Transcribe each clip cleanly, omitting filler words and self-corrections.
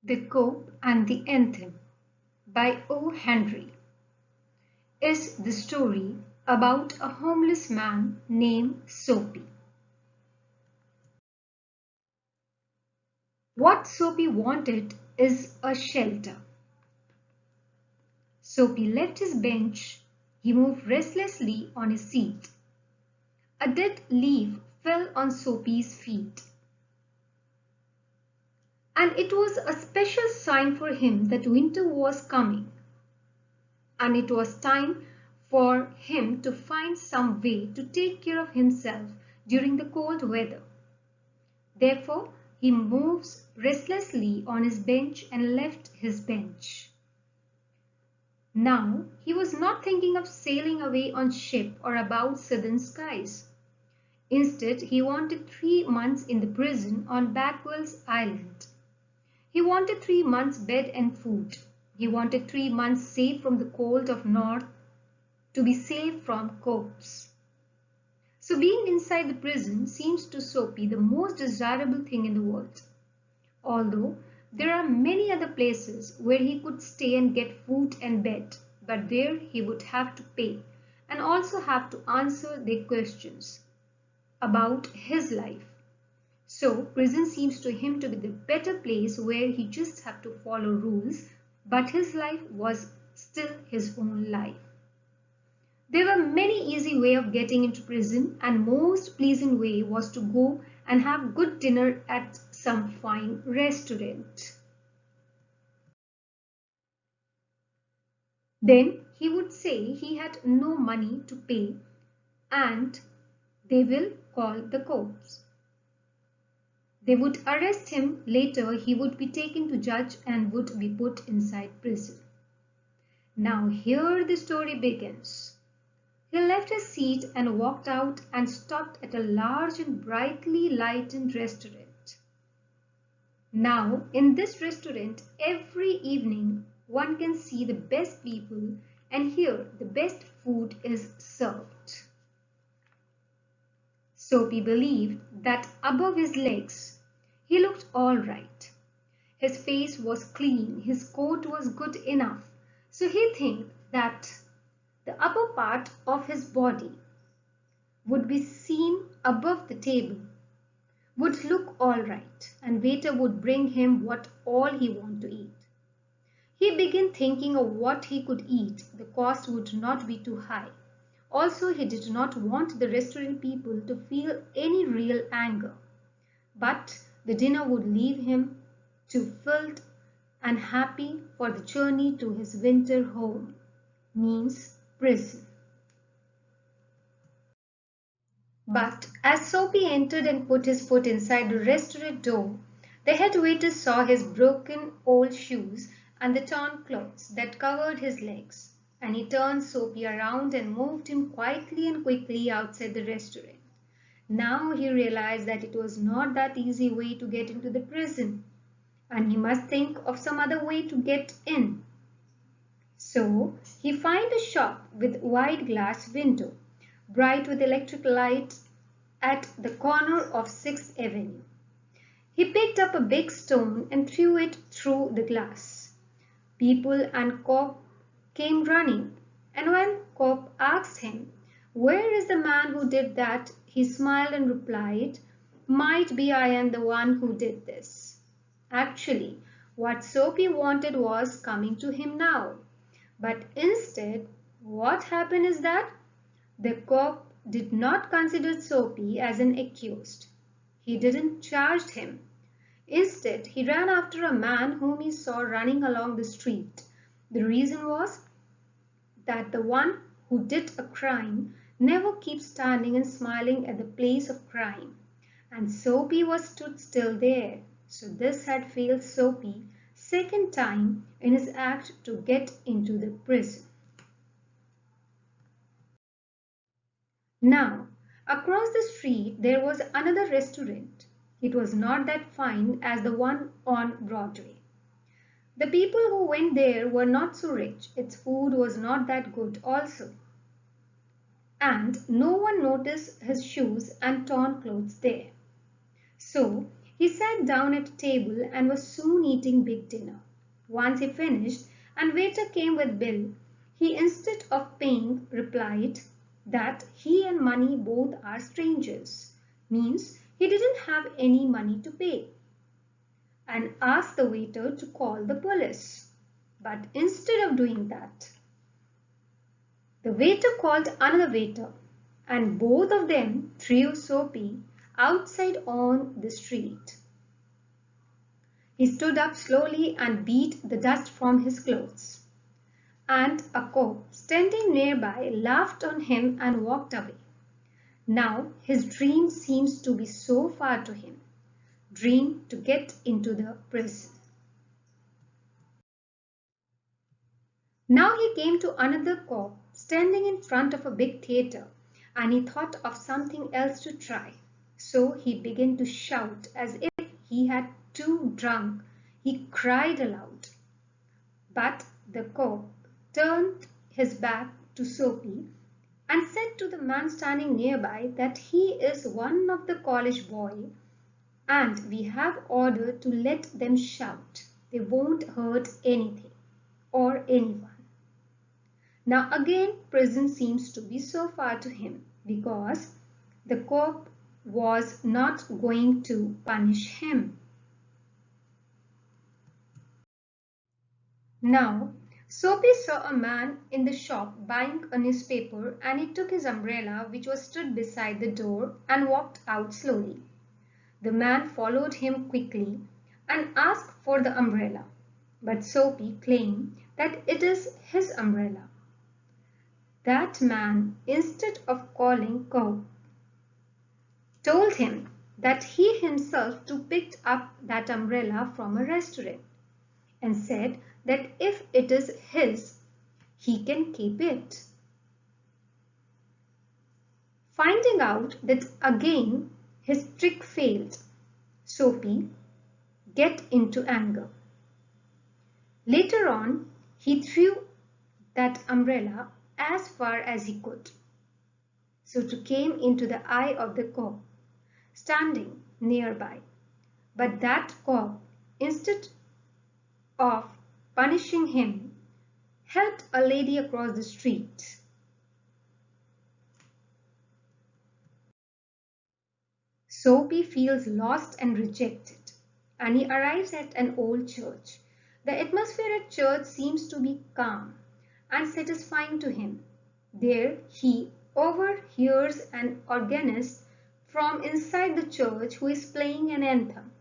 The Cop and the Anthem by O. Henry is the story about a homeless man named Soapy. What Soapy wanted is a shelter. Soapy left his bench. He moved restlessly on his seat. A dead leaf fell on Soapy's feet, and it was a special sign for him that winter was coming, and it was time for him to find some way to take care of himself during the cold weather. Therefore, he moves restlessly on his bench and left his bench. Now, he was not thinking of sailing away on ship or about southern skies. Instead, he wanted 3 months in the prison on Backwell's Island. He wanted 3 months bed and food. He wanted 3 months safe from the cold of north, to be safe from cops. So being inside the prison seems to Soapy the most desirable thing in the world. Although there are many other places where he could stay and get food and bed, but there he would have to pay and also have to answer their questions about his life. So prison seems to him to be the better place where he just have to follow rules, but his life was still his own life. There were many easy ways of getting into prison, and most pleasing way was to go and have good dinner at some fine restaurant. Then he would say he had no money to pay and they will call the cops. They would arrest him. Later he would be taken to judge and would be put inside prison. Now here the story begins. He left his seat and walked out and stopped at a large and brightly lighted restaurant. Now in this restaurant every evening one can see the best people and here the best food is served. Soapy believed that above his legs he looked all right. His face was clean, his coat was good enough, so he think that the upper part of his body would be seen above the table, would look all right, and waiter would bring him what all he want to eat. He began thinking of what he could eat. The cost would not be too high. Also, he did not want the restaurant people to feel any real anger. But the dinner would leave him too filled and happy for the journey to his winter home, means prison. But as Soapy entered and put his foot inside the restaurant door, the head waiter saw his broken old shoes and the torn clothes that covered his legs, and he turned Soapy around and moved him quietly and quickly outside the restaurant. Now he realized that it was not that easy way to get into the prison, and he must think of some other way to get in. So he found a shop with wide glass window, bright with electric light at the corner of 6th Avenue. He picked up a big stone and threw it through the glass. People and cop came running, and when cop asked him, "Where is the man who did that?" he smiled and replied, "Might be I am the one who did this." Actually, what Soapy wanted was coming to him now. But instead, what happened is that the cop did not consider Soapy as an accused. He didn't charge him. Instead, he ran after a man whom he saw running along the street. The reason was that the one who did a crime never keeps standing and smiling at the place of crime, and Soapy was stood still there. So this had failed Soapy second time in his act to get into the prison. Now, across the street there was another restaurant. It was not that fine as the one on Broadway. The people who went there were not so rich. Its food was not that good also. And no one noticed his shoes and torn clothes there. So He sat down at a table and was soon eating big dinner. Once he finished and waiter came with bill, he instead of paying replied that he and money both are strangers, means he didn't have any money to pay, and asked the waiter to call the police. But instead of doing that, the waiter called another waiter, and both of them threw Soapy outside on the street. He stood up slowly and beat the dust from his clothes. And a cop standing nearby laughed on him and walked away. Now his dream seems to be so far to him. Dream to get into the prison. Now he came to another cop standing in front of a big theatre, and he thought of something else to try. So he began to shout as if he had too drunk. He cried aloud. But the cop turned his back to Soapy and said to the man standing nearby that he is one of the college boys and we have ordered to let them shout. They won't hurt anything or anyone. Now again prison seems to be so far to him because the cop was not going to punish him. Now Soapy saw a man in the shop buying a newspaper, and he took his umbrella which was stood beside the door and walked out slowly. The man followed him quickly and asked for the umbrella, but Soapy claimed that it is his umbrella. That man, instead of calling cop, told him that he himself too picked up that umbrella from a restaurant and said that if it is his, he can keep it. Finding out that again his trick failed, Soapy get into anger. Later on, he threw that umbrella as far as he could, so it came into the eye of the cop standing nearby. But that cop, instead of punishing him, helped a lady across the street. Soapy feels lost and rejected, and he arrives at an old church. The atmosphere at church seems to be calm and satisfying to him. There he overhears an organist from inside the church who is playing an anthem.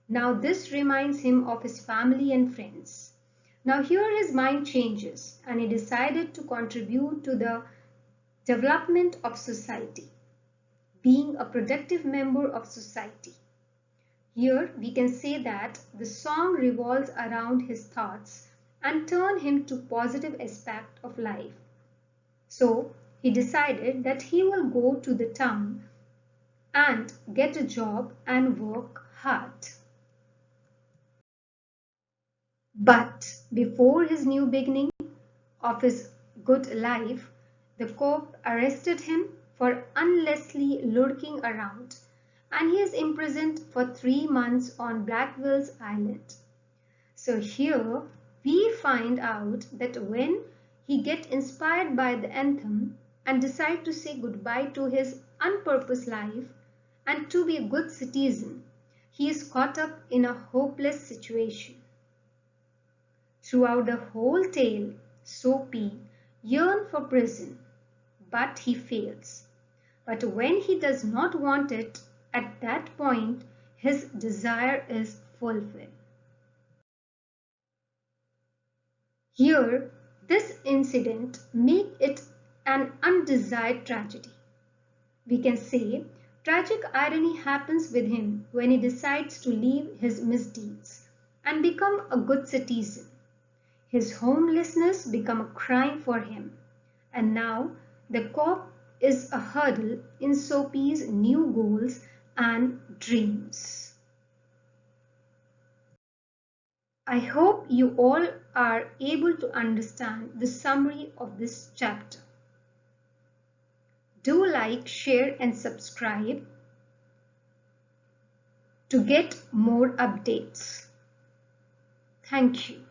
Now this reminds him of his family and friends. Now here his mind changes and he decided to contribute to the development of society, being a productive member of society. Here we can say that the song revolves around his thoughts and turn him to positive aspect of life. So he decided that he will go to the town and get a job and work hard. But before his new beginning of his good life, the cop arrested him for unlawfully lurking around, and he is imprisoned for 3 months on Blackwell's Island. So here we find out that when he gets inspired by the anthem and decide to say goodbye to his unpurposed life and to be a good citizen, he is caught up in a hopeless situation. Throughout the whole tale, Soapy yearns for prison, but he fails. But when he does not want it, at that point his desire is fulfilled. Here, this incident makes it an undesired tragedy. We can say tragic irony happens with him when he decides to leave his misdeeds and become a good citizen. His homelessness become a crime for him, and now the cop is a hurdle in Soapy's new goals and dreams. I hope you all are able to understand the summary of this chapter. Do like, share and subscribe. to get more updates. Thank you.